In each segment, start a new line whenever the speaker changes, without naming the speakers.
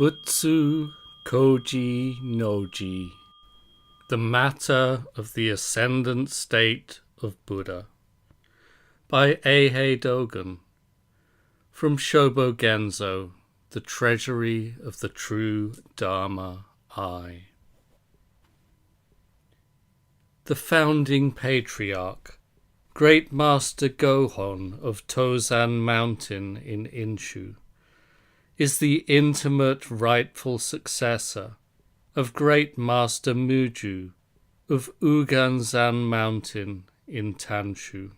Butsu Koji Noji, the matter of the ascendant state of Buddha, by Eihei Dogen, from Shobogenzo, the treasury of the true Dharma Eye. The founding patriarch, Great Master Gohon of Tozan Mountain in Inshu, is the intimate rightful successor of Great Master Muju of Uganzan Mountain in Tanshu.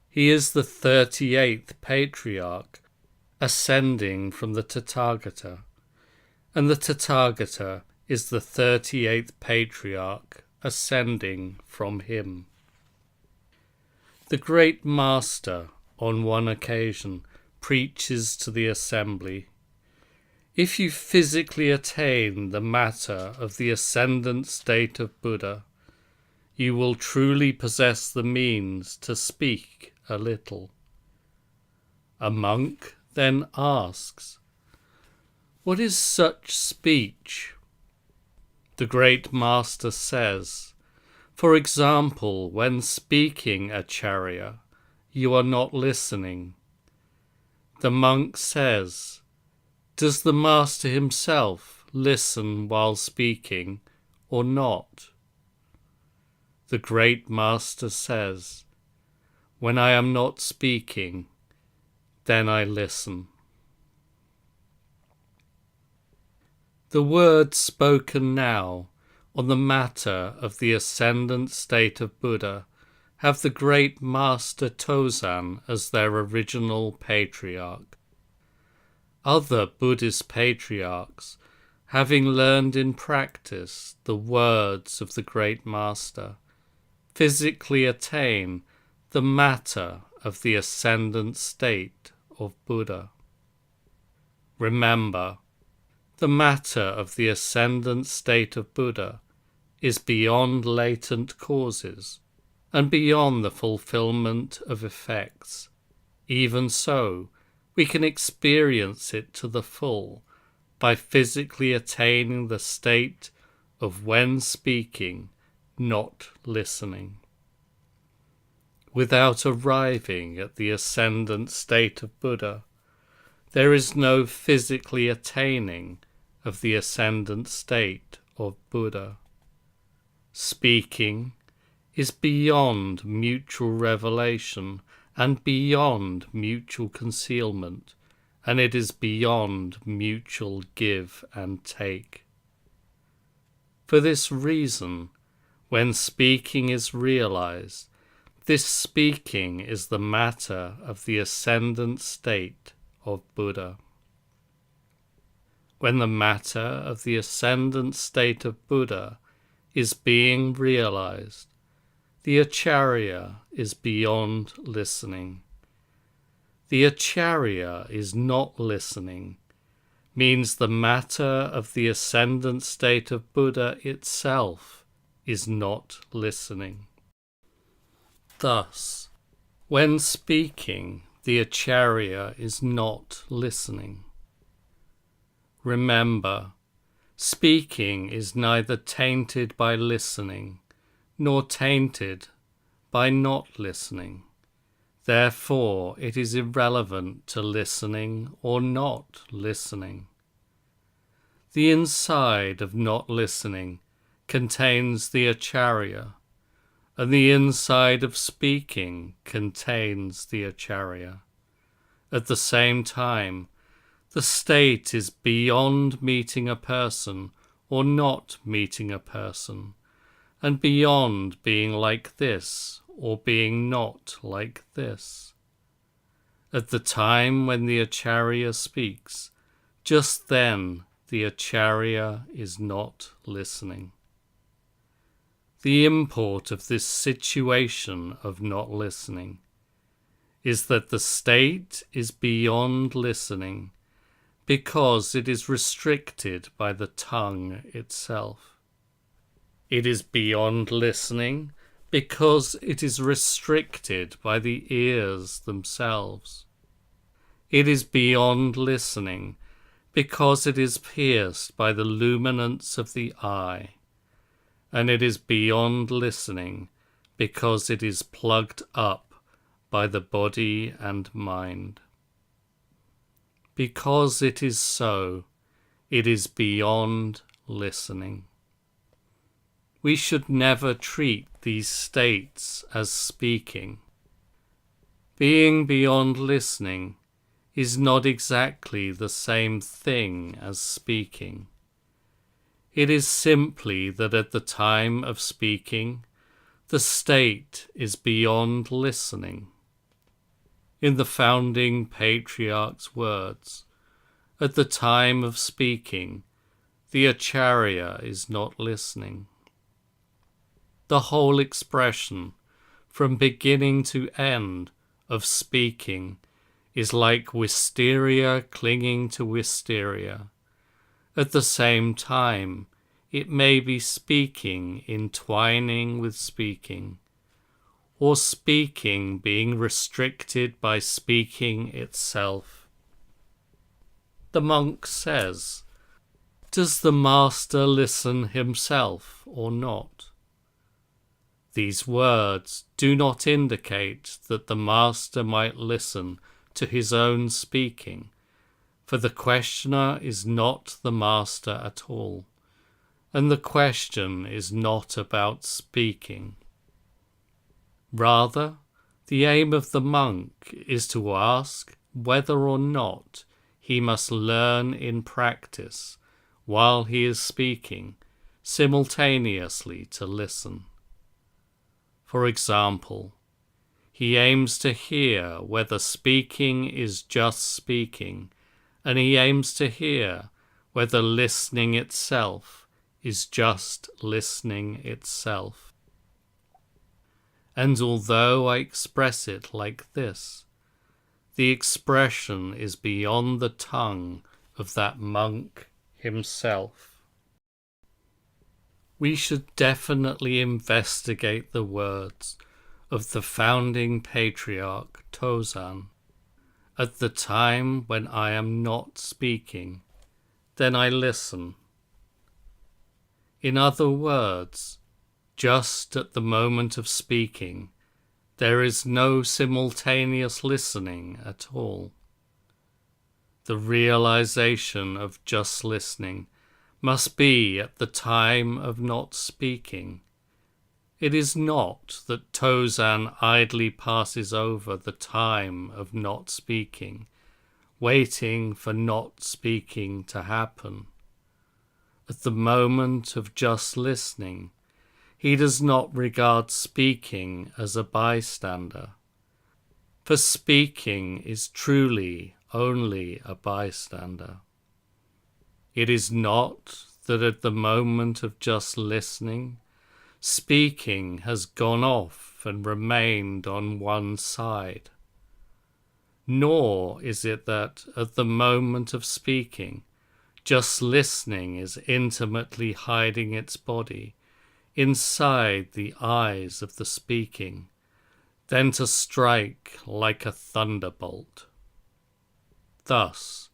He is the 38th patriarch ascending from the Tathagata, and the Tathagata is the 38th patriarch ascending from him. The Great Master, on one occasion, preaches to the assembly, "If you physically attain the matter of the ascendant state of Buddha, you will truly possess the means to speak a little." A monk then asks, "What is such speech?" The Great Master says, "For example, when speaking, Acharya, you are not listening." The monk says, "Does the Master himself listen while speaking or not?" The Great Master says, "When I am not speaking, then I listen." The words spoken now on the matter of the ascendant state of Buddha have the Great Master Tozan as their original patriarch. Other Buddhist patriarchs, having learned in practice the words of the Great Master, physically attain the matter of the ascendant state of Buddha. Remember, the matter of the ascendant state of Buddha is beyond latent causes and beyond the fulfillment of effects. Even so, we can experience it to the full by physically attaining the state of, when speaking, not listening. Without arriving at the ascendant state of Buddha, there is no physically attaining of the ascendant state of Buddha. Speaking is beyond mutual revelation and beyond mutual concealment, and it is beyond mutual give and take. For this reason, when speaking is realized, this speaking is the matter of the ascendant state of Buddha. When the matter of the ascendant state of Buddha is being realized, the Acharya is beyond listening. The Acharya is not listening means the matter of the ascendant state of Buddha itself is not listening. Thus, when speaking, the Acharya is not listening. Remember, speaking is neither tainted by listening nor tainted by not listening. Therefore, it is irrelevant to listening or not listening. The inside of not listening contains the Acharya, and the inside of speaking contains the Acharya. At the same time, the state is beyond meeting a person or not meeting a person, and beyond being like this or being not like this. At the time when the Acharya speaks, just then the Acharya is not listening. The import of this situation of not listening is that the state is beyond listening because it is restricted by the tongue itself. It is beyond listening because it is restricted by the ears themselves. It is beyond listening because it is pierced by the luminance of the eye, and it is beyond listening because it is plugged up by the body and mind. Because it is so, it is beyond listening. We should never treat these states as speaking. Being beyond listening is not exactly the same thing as speaking. It is simply that at the time of speaking, the state is beyond listening. In the founding patriarch's words, at the time of speaking, the acharya is not listening. The whole expression, from beginning to end, of speaking is like wisteria clinging to wisteria. At the same time, it may be speaking entwining with speaking, or speaking being restricted by speaking itself. The monk says, "Does the master listen himself or not?" These words do not indicate that the master might listen to his own speaking, for the questioner is not the master at all, and the question is not about speaking. Rather, the aim of the monk is to ask whether or not he must learn in practice, while he is speaking, simultaneously to listen. For example, he aims to hear whether speaking is just speaking, and he aims to hear whether listening itself is just listening itself. And although I express it like this, the expression is beyond the tongue of that monk himself. We should definitely investigate the words of the founding patriarch Tozan. At the time when I am not speaking, then I listen. In other words, just at the moment of speaking, there is no simultaneous listening at all. The realization of just listening must be at the time of not speaking. It is not that Tozan idly passes over the time of not speaking, waiting for not speaking to happen. At the moment of just listening, he does not regard speaking as a bystander, for speaking is truly only a bystander. It is not that at the moment of just listening, speaking has gone off and remained on one side. Nor is it that at the moment of speaking, just listening is intimately hiding its body inside the eyes of the speaking, then to strike like a thunderbolt. Thus,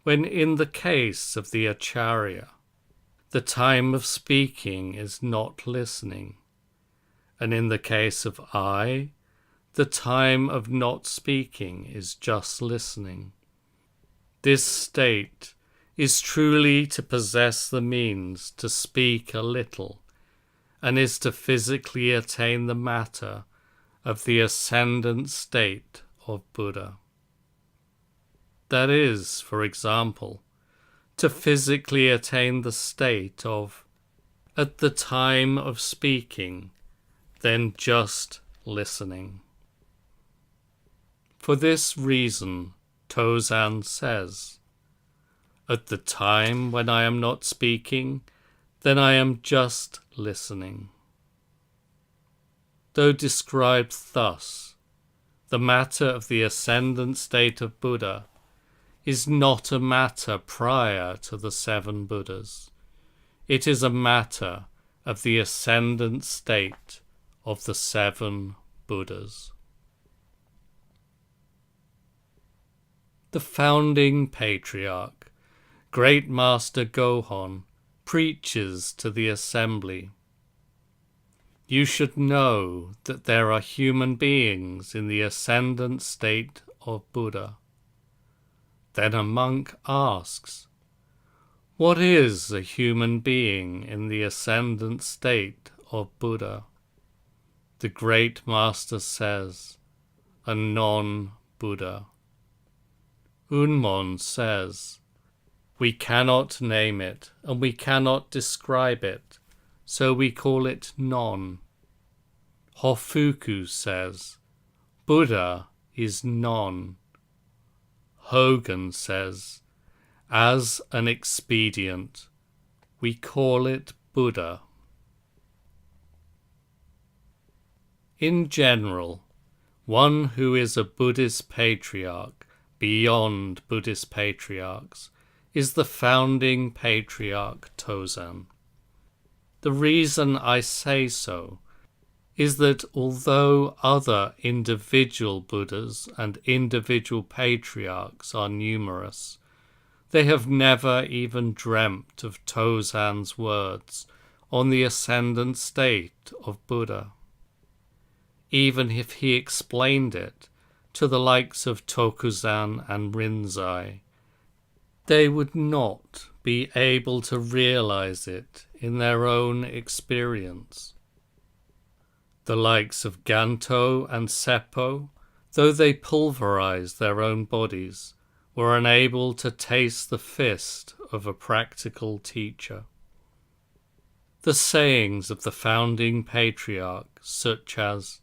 when in the case of the acharya, the time of speaking is not listening, and in the case of I, the time of not speaking is just listening, this state is truly to possess the means to speak a little, and is to physically attain the matter of the ascendant state of Buddha. That is, for example, to physically attain the state of, at the time of speaking, then just listening. For this reason, Tozan says, "At the time when I am not speaking, then I am just listening." Though described thus, the matter of the ascendant state of Buddha is not a matter prior to the 7 Buddhas. It is a matter of the ascendant state of the 7 Buddhas. The founding patriarch Great Master Gohon preaches to the assembly. You should know that there are human beings in the ascendant state of Buddha. Then a monk asks, what is a human being in the ascendant state of Buddha? The Great Master says, a non-Buddha. Unmon says, we cannot name it and we cannot describe it, so we call it non. Hofuku says, Buddha is non. Hogan says, as an expedient, we call it Buddha. In general, one who is a Buddhist patriarch beyond Buddhist patriarchs is the founding patriarch Tozan. The reason I say so is that although other individual Buddhas and individual patriarchs are numerous, they have never even dreamt of Tozan's words on the ascendant state of Buddha. Even if he explained it to the likes of Tokuzan and Rinzai, they would not be able to realize it in their own experience. The likes of Ganto and Seppo, though they pulverized their own bodies, were unable to taste the fist of a practical teacher. The sayings of the founding patriarch, such as,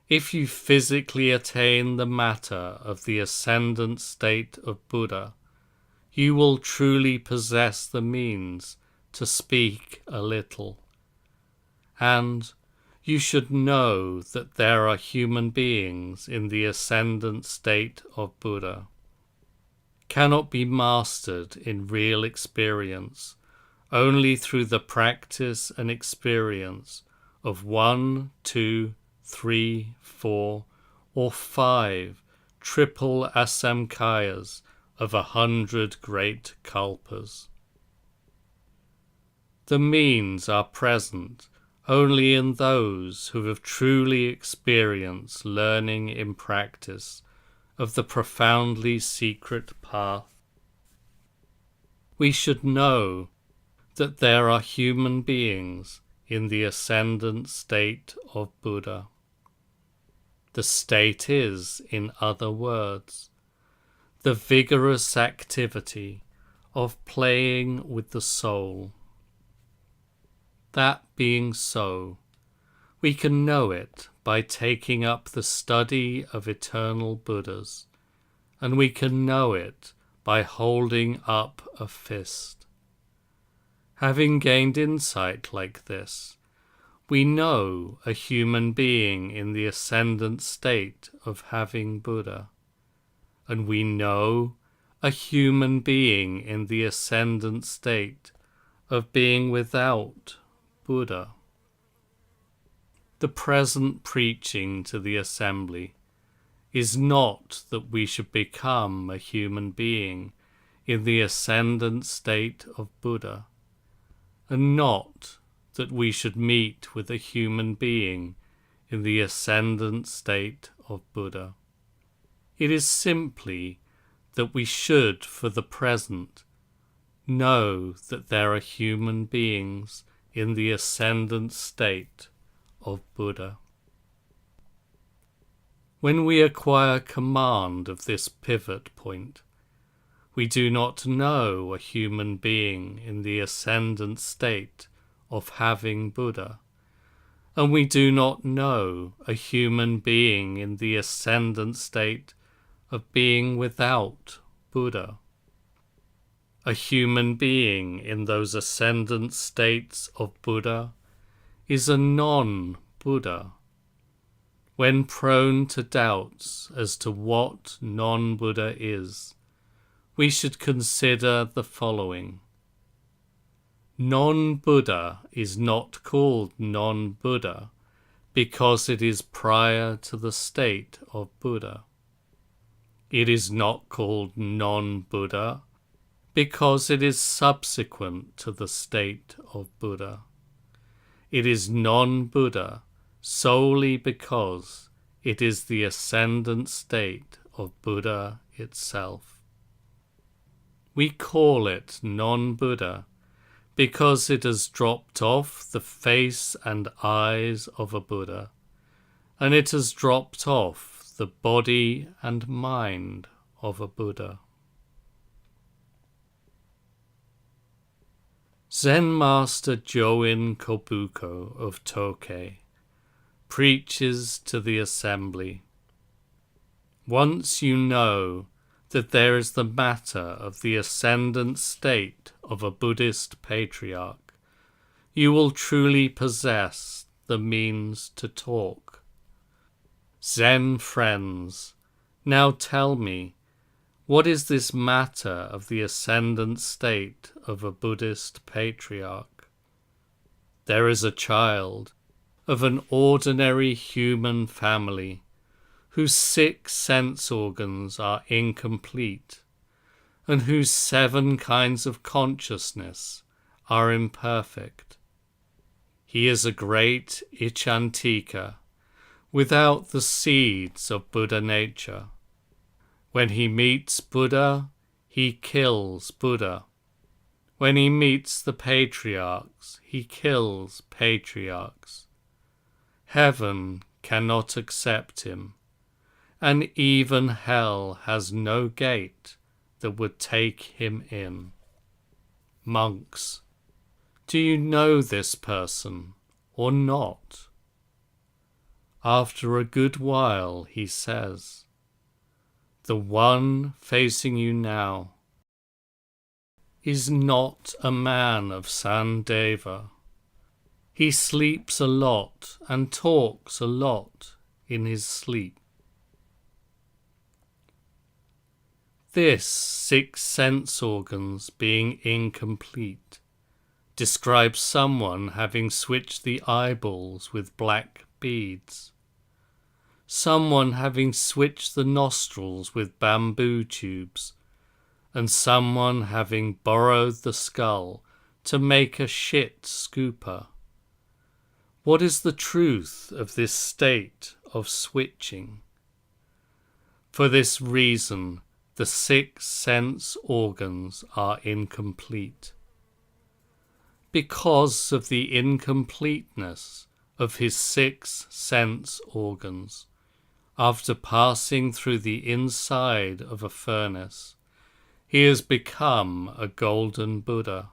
if you physically attain the matter of the ascendant state of Buddha, you will truly possess the means to speak a little. And you should know that there are human beings in the ascendant state of Buddha, cannot be mastered in real experience, only through the practice and experience of 1, 2, 3, 4, or 5 triple asamkhayas of 100 great kalpas. The means are present only in those who have truly experienced learning in practice of the profoundly secret path. We should know that there are human beings in the ascendant state of Buddha. The state is, in other words, the vigorous activity of playing with the soul. That being so, we can know it by taking up the study of eternal Buddhas, and we can know it by holding up a fist. Having gained insight like this, we know a human being in the ascendant state of having Buddha, and we know a human being in the ascendant state of being without Buddha. The present preaching to the assembly is not that we should become a human being in the ascendant state of Buddha, and not that we should meet with a human being in the ascendant state of Buddha. It is simply that we should, for the present, know that there are human beings in the ascendant state of Buddha. When we acquire command of this pivot point, we do not know a human being in the ascendant state of having Buddha, and we do not know a human being in the ascendant state of being without Buddha. A human being in those ascendant states of Buddha is a non-Buddha. When prone to doubts as to what non-Buddha is, we should consider the following. Non-Buddha is not called non-Buddha because it is prior to the state of Buddha. It is not called non-Buddha because it is subsequent to the state of Buddha. It is non-Buddha solely because it is the ascendant state of Buddha itself. We call it non-Buddha because it has dropped off the face and eyes of a Buddha, and it has dropped off the body and mind of a Buddha. Zen Master Join Kobuko of Tokei preaches to the assembly. Once you know that there is the matter of the ascendant state of a Buddhist patriarch, you will truly possess the means to talk. Zen friends, now tell me, what is this matter of the ascendant state of a Buddhist patriarch? There is a child of an ordinary human family whose 6 sense organs are incomplete and whose 7 kinds of consciousness are imperfect. He is a great Ichantika without the seeds of Buddha nature. When he meets Buddha, he kills Buddha. When he meets the patriarchs, he kills patriarchs. Heaven cannot accept him, and even hell has no gate that would take him in. Monks, do you know this person or not? After a good while he says, the one facing you now is not a man of Sandeva. He sleeps a lot and talks a lot in his sleep. This 6 sense organs being incomplete describes someone having switched the eyeballs with black beads, someone having switched the nostrils with bamboo tubes, and someone having borrowed the skull to make a shit scooper. What is the truth of this state of switching? For this reason, the 6 sense organs are incomplete. Because of the incompleteness of his 6 sense organs, after passing through the inside of a furnace, he has become a golden Buddha.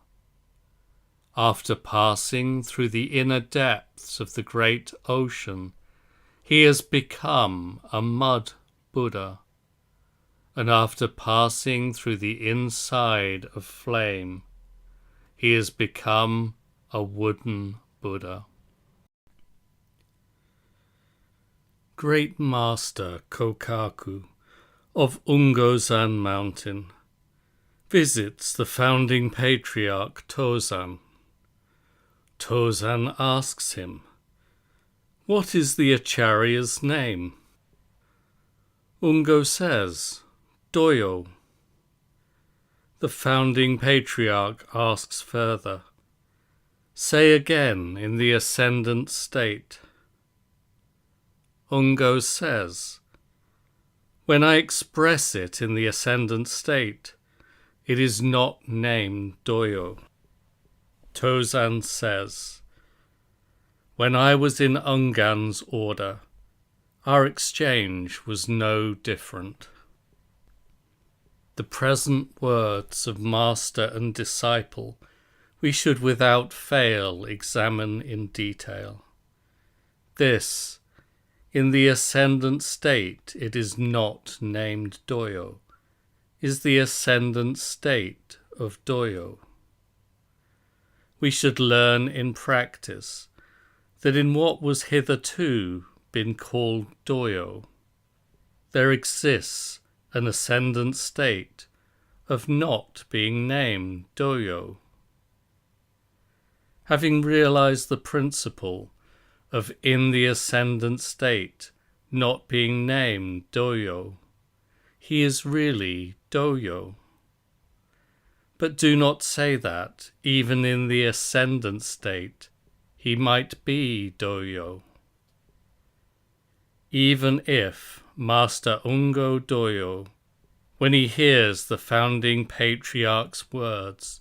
After passing through the inner depths of the great ocean, he has become a mud Buddha. And after passing through the inside of flame, he has become a wooden Buddha. Great Master Kokaku of Ungozan Mountain visits the founding patriarch Tozan. Tozan asks him, "What is the Acharya's name?" Ungo says, "Doyo." The founding patriarch asks further, "Say again in the ascendant state." Ungo says, "When I express it in the ascendant state, it is not named Doyo." Tozan says, "When I was in Ungan's order, our exchange was no different." The present words of master and disciple we should without fail examine in detail. This, in the ascendant state it is not named Doyo, is the ascendant state of Doyo. We should learn in practice that in what was hitherto been called Doyo, there exists an ascendant state of not being named Doyo. Having realized the principle of in the ascendant state not being named Doyo, he is really Doyo. But do not say that, even in the ascendant state, he might be Doyo. Even if Master Ungo Doyo, when he hears the founding patriarch's words,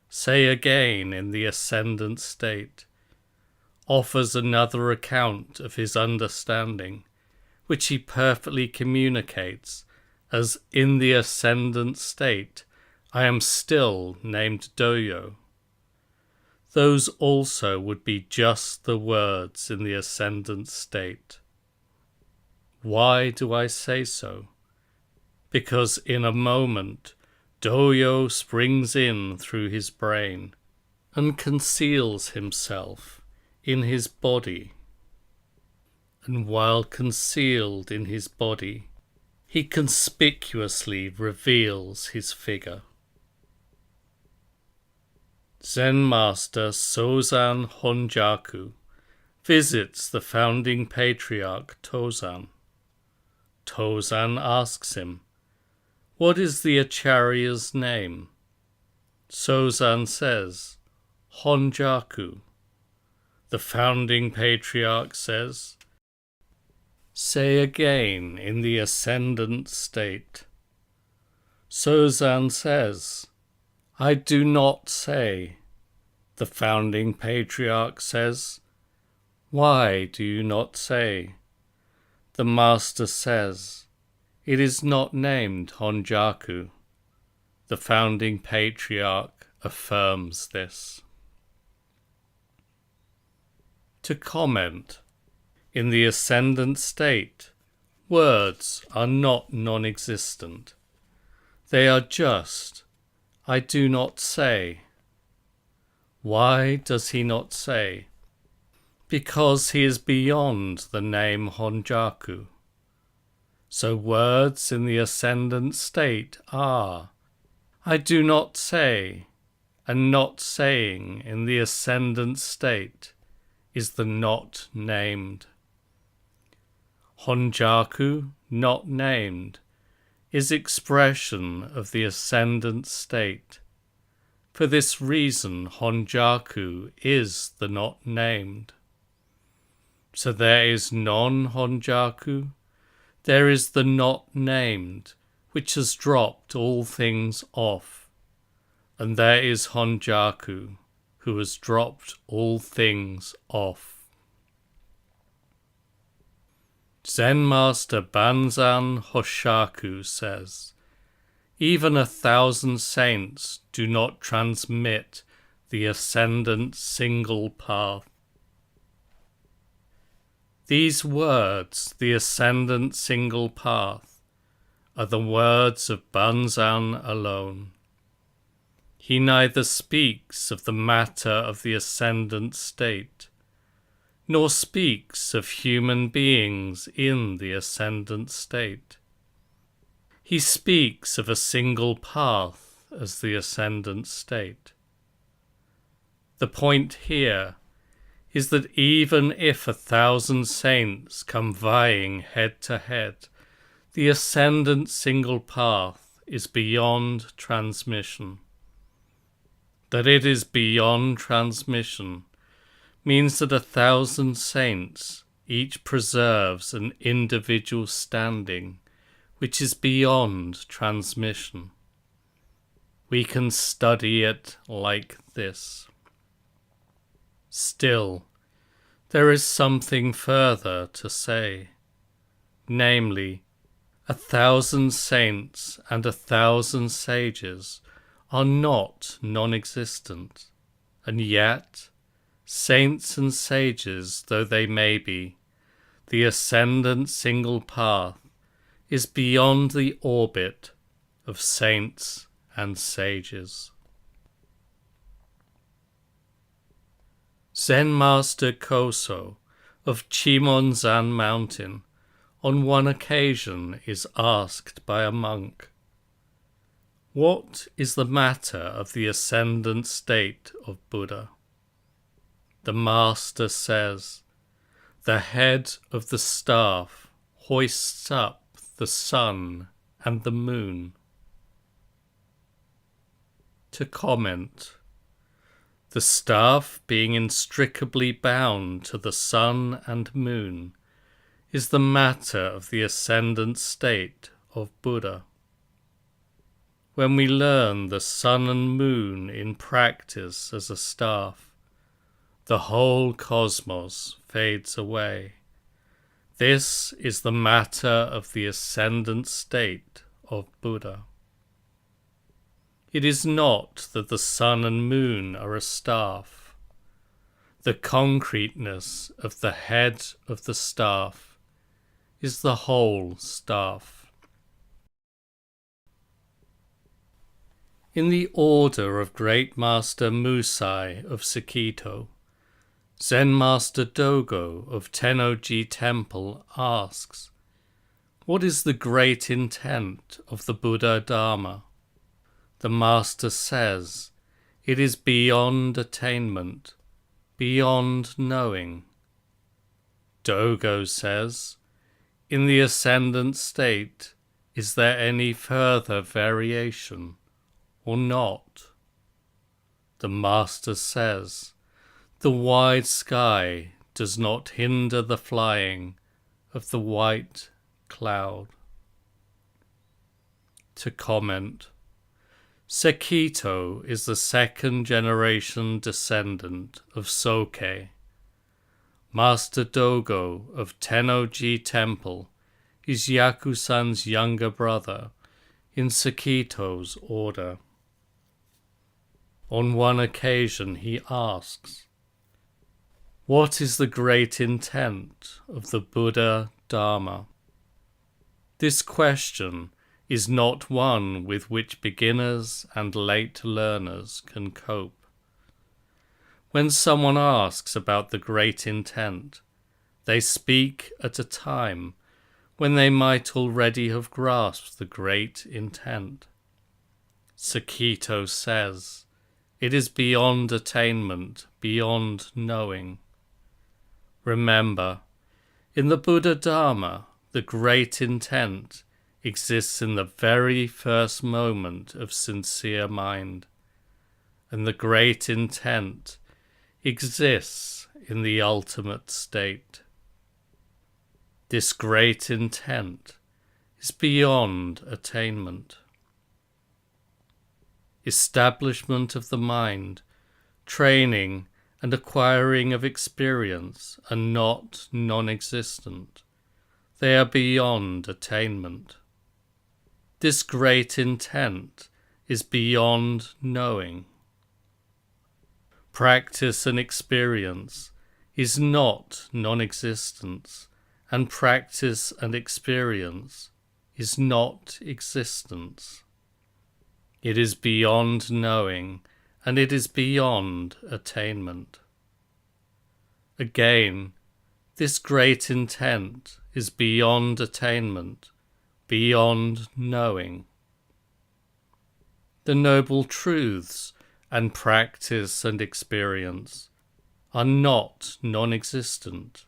say again in the ascendant state, offers another account of his understanding, which he perfectly communicates as in the ascendant state, I am still named Doyo. Those also would be just the words in the ascendant state. Why do I say so? Because in a moment, Doyo springs in through his brain and conceals himself in his body. And while concealed in his body, he conspicuously reveals his figure. Zen Master Sozan Honjaku visits the founding patriarch Tozan. Tozan asks him, "What is the acharya's name?" Sozan says, "Honjaku." The founding patriarch says, "Say again in the ascendant state." Sozan says, "I do not say." The founding patriarch says, "Why do you not say?" The master says, "It is not named Honjaku." The founding patriarch affirms this. To comment, in the ascendant state, words are not non-existent. They are just, I do not say. Why does he not say? Because he is beyond the name Honjaku. So words in the ascendant state are, I do not say, and not saying in the ascendant state is the not named. Honjaku, not named, is expression of the ascendant state. For this reason, Honjaku is the not named. So there is non-Honjaku, there is the not named, which has dropped all things off, and there is Honjaku, who has dropped all things off. Zen Master Banzan Hoshaku says, even 1,000 saints do not transmit the ascendant single path. These words, the ascendant single path, are the words of Banzan alone. He neither speaks of the matter of the ascendant state, nor speaks of human beings in the ascendant state. He speaks of a single path as the ascendant state. The point here is that even if 1,000 saints come vying head to head, the ascendant single path is beyond transmission. That it is beyond transmission means that 1,000 saints each preserves an individual standing which is beyond transmission. We can study it like this. Still, there is something further to say, namely, 1,000 saints and 1,000 sages are not non-existent, and yet, saints and sages though they may be, the ascendant single path is beyond the orbit of saints and sages. Zen Master Koso of Chimonzan Mountain on one occasion is asked by a monk, "What is the matter of the ascendant state of Buddha?" The master says, "The head of the staff hoists up the sun and the moon." To comment, the staff being inextricably bound to the sun and moon is the matter of the ascendant state of Buddha. When we learn the sun and moon in practice as a staff, the whole cosmos fades away. This is the matter of the ascendant state of Buddha. It is not that the sun and moon are a staff. The concreteness of the head of the staff is the whole staff. In the order of Great Master Musai of Sakito, Zen Master Dogo of Tennoji Temple asks, "What is the great intent of the Buddha Dharma?" The Master says, "It is beyond attainment, beyond knowing." Dogo says, "In the ascendant state, is there any further variation or not?" The Master says, "The wide sky does not hinder the flying of the white cloud." To comment, Sakito is the second-generation descendant of Soke. Master Dogo of Tennoji Temple is Yakusan's younger brother in Sakito's order. On one occasion he asks, "What is the great intent of the Buddha Dharma?" This question is not one with which beginners and late learners can cope. When someone asks about the great intent, they speak at a time when they might already have grasped the great intent. Sakito says, "It is beyond attainment, beyond knowing." Remember, in the Buddha Dharma, the great intent exists in the very first moment of sincere mind, and the great intent exists in the ultimate state. This great intent is beyond attainment. Establishment of the mind, training and acquiring of experience are not non-existent. They are beyond attainment. This great intent is beyond knowing. Practice and experience is not non-existence, and practice and experience is not existence. It is beyond knowing, and it is beyond attainment. Again, this great intent is beyond attainment, beyond knowing. The noble truths and practice and experience are not non-existent.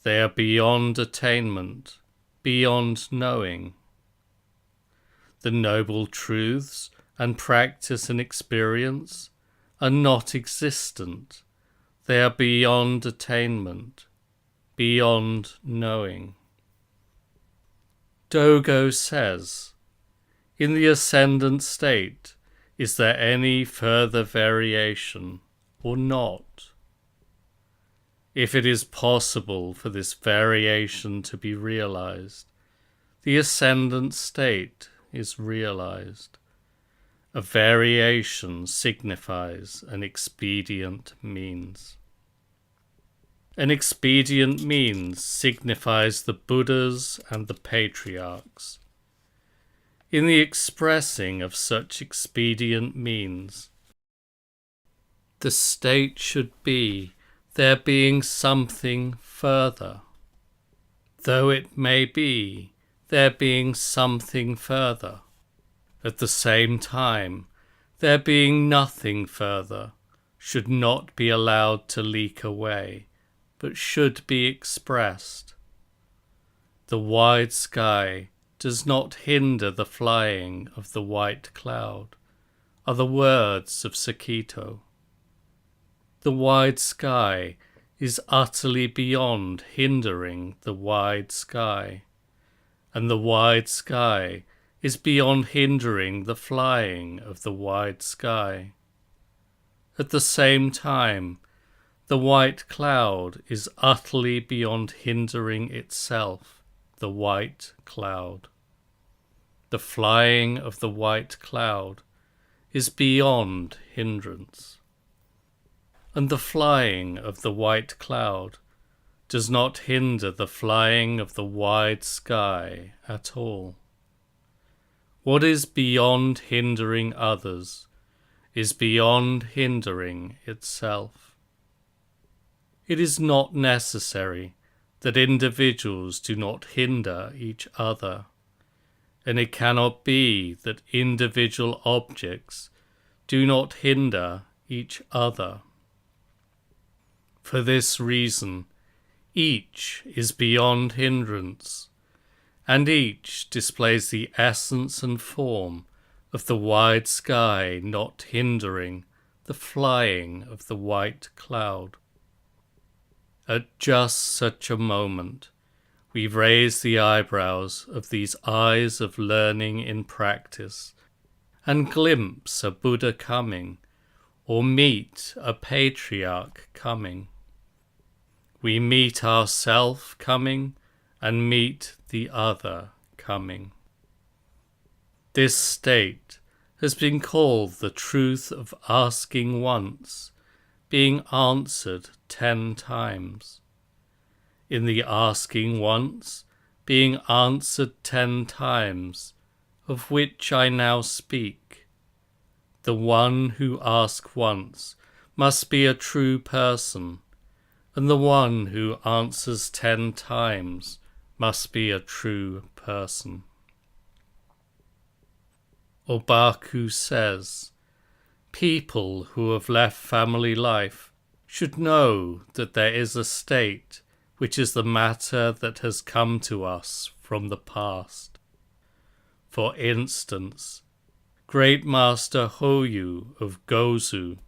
They are beyond attainment, beyond knowing. The noble truths and practice and experience are not existent. They are beyond attainment, beyond knowing. Dogo says, "In the ascendant state, is there any further variation or not? If it is possible for this variation to be realized, the ascendant state is realized. A variation signifies an expedient means. An expedient means signifies the Buddhas and the patriarchs. In the expressing of such expedient means, the state should be there being something further. Though it may be there being something further, at the same time, there being nothing further should not be allowed to leak away, but should be expressed. The wide sky does not hinder the flying of the white cloud, are the words of Sakito. The wide sky is utterly beyond hindering the wide sky, and the wide sky is beyond hindering the flying of the wide sky. At the same time, the white cloud is utterly beyond hindering itself, the white cloud. The flying of the white cloud is beyond hindrance, and the flying of the white cloud does not hinder the flying of the wide sky at all. What is beyond hindering others is beyond hindering itself. It is not necessary that individuals do not hinder each other, and it cannot be that individual objects do not hinder each other. For this reason, each is beyond hindrance, and each displays the essence and form of the wide sky not hindering the flying of the white cloud. At just such a moment, we raise the eyebrows of these eyes of learning in practice, and glimpse a Buddha coming, or meet a patriarch coming. We meet ourself coming, and meet the other coming. This state has been called the truth of asking once, being answered 10 times. In the asking once, being answered 10 times, of which I now speak, the one who asks once must be a true person, and the one who answers 10 times must be a true person. Obaku says, people who have left family life should know that there is a state which is the matter that has come to us from the past. For instance, Great Master Hoyu of Gozu,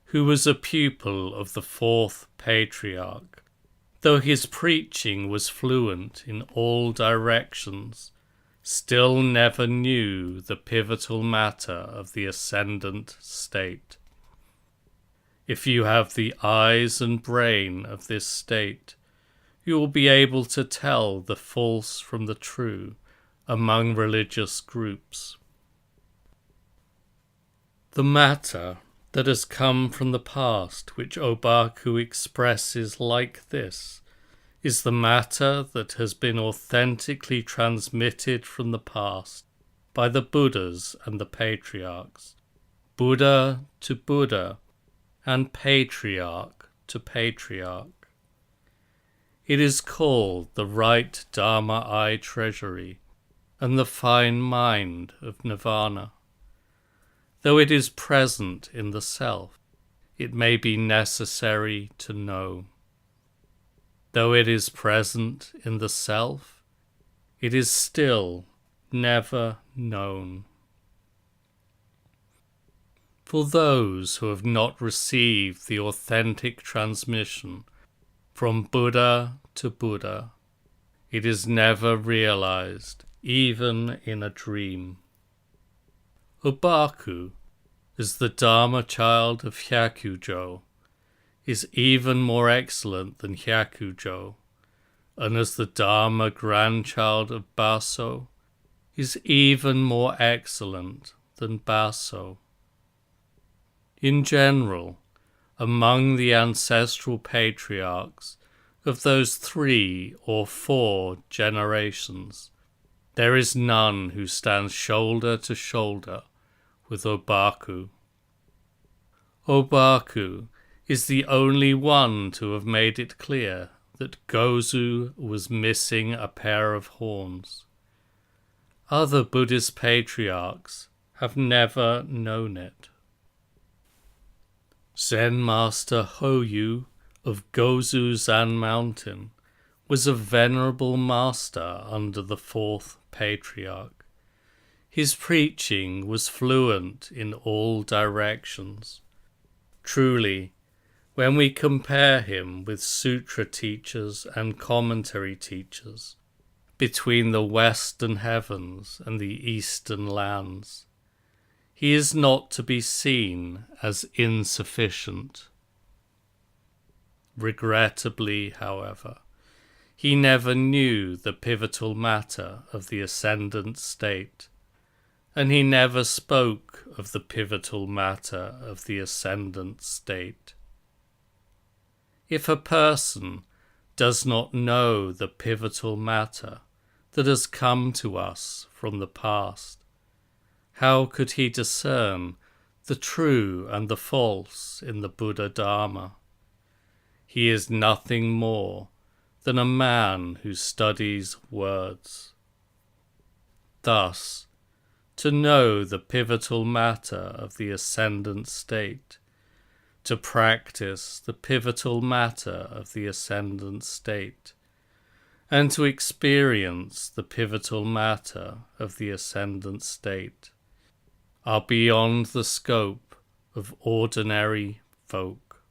who was a pupil of the 4th Patriarch, though his preaching was fluent in all directions, still never knew the pivotal matter of the ascendant state. If you have the eyes and brain of this state, you will be able to tell the false from the true among religious groups. The matter that has come from the past, which Obaku expresses like this, is the matter that has been authentically transmitted from the past by the Buddhas and the Patriarchs, Buddha to Buddha, and Patriarch to Patriarch. It is called the right Dharma Eye Treasury and the fine mind of Nirvana. Though it is present in the self, it may be necessary to know. Though it is present in the self, it is still never known. For those who have not received the authentic transmission from Buddha to Buddha, it is never realized, even in a dream. Obaku, as the Dharma child of Hyakujo, is even more excellent than Hyakujo, and as the Dharma grandchild of Baso, is even more excellent than Baso. In general, among the ancestral patriarchs of those 3 or 4 generations, there is none who stands shoulder to shoulder with Obaku. Obaku is the only one to have made it clear that Gozu was missing a pair of horns. Other Buddhist patriarchs have never known it. Zen Master Hoyu of Gozu-Zan Mountain was a venerable master under the 4th Patriarch. His preaching was fluent in all directions. Truly, when we compare him with sutra teachers and commentary teachers, between the western heavens and the eastern lands, he is not to be seen as insufficient. Regrettably, however, he never knew the pivotal matter of the ascendant state, and he never spoke of the pivotal matter of the ascendant state. If a person does not know the pivotal matter that has come to us from the past, how could he discern the true and the false in the Buddha Dharma? He is nothing more than a man who studies words. Thus, to know the pivotal matter of the ascendant state, to practice the pivotal matter of the ascendant state, and to experience the pivotal matter of the ascendant state, are beyond the scope of ordinary folk.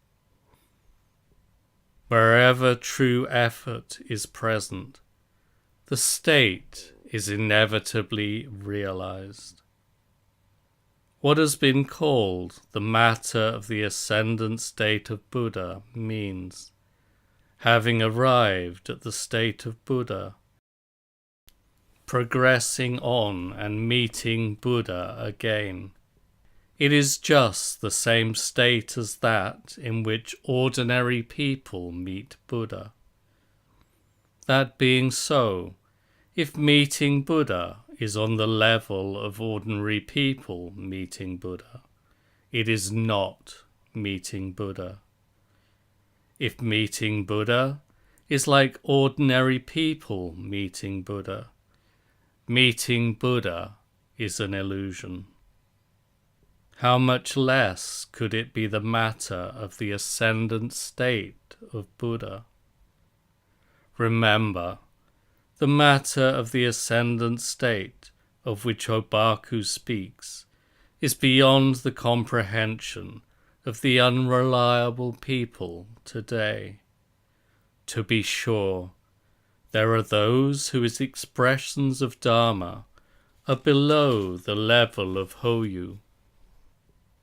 Wherever true effort is present, the state is inevitably realized. What has been called the matter of the ascendant state of Buddha means, having arrived at the state of Buddha, progressing on and meeting Buddha again. It is just the same state as that in which ordinary people meet Buddha. That being so, if meeting Buddha is on the level of ordinary people meeting Buddha, it is not meeting Buddha. If meeting Buddha is like ordinary people meeting Buddha, meeting Buddha is an illusion. How much less could it be the matter of the ascendant state of Buddha? Remember, the matter of the ascendant state of which Obaku speaks is beyond the comprehension of the unreliable people today. To be sure, there are those whose expressions of Dharma are below the level of Hoyu,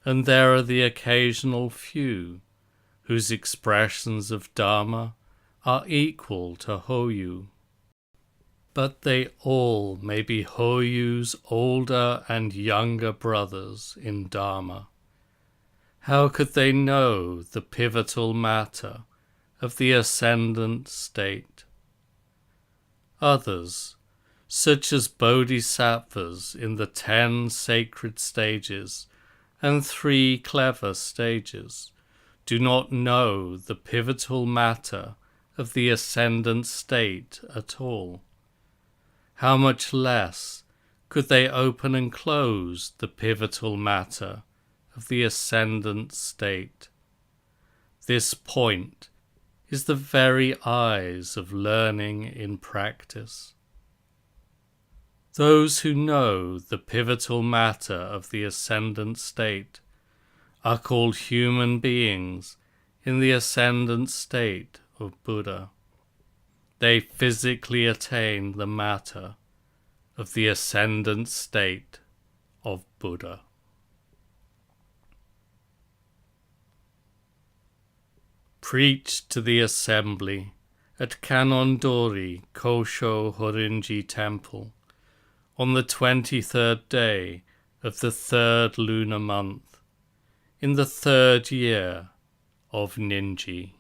and there are the occasional few whose expressions of Dharma are equal to Hoyu. But they all may be Hoyu's older and younger brothers in Dharma. How could they know the pivotal matter of the ascendant state? Others, such as bodhisattvas in the 10 sacred stages and 3 clever stages, do not know the pivotal matter of the ascendant state at all. How much less could they open and close the pivotal matter of the ascendant state? This point is the very eyes of learning in practice. Those who know the pivotal matter of the ascendant state are called human beings in the ascendant state of Buddha. They physically attain the matter of the ascendant state of Buddha. Preached to the assembly at Kanondori Kosho Horinji Temple on the 23rd day of the 3rd lunar month in the 3rd year of Ninji.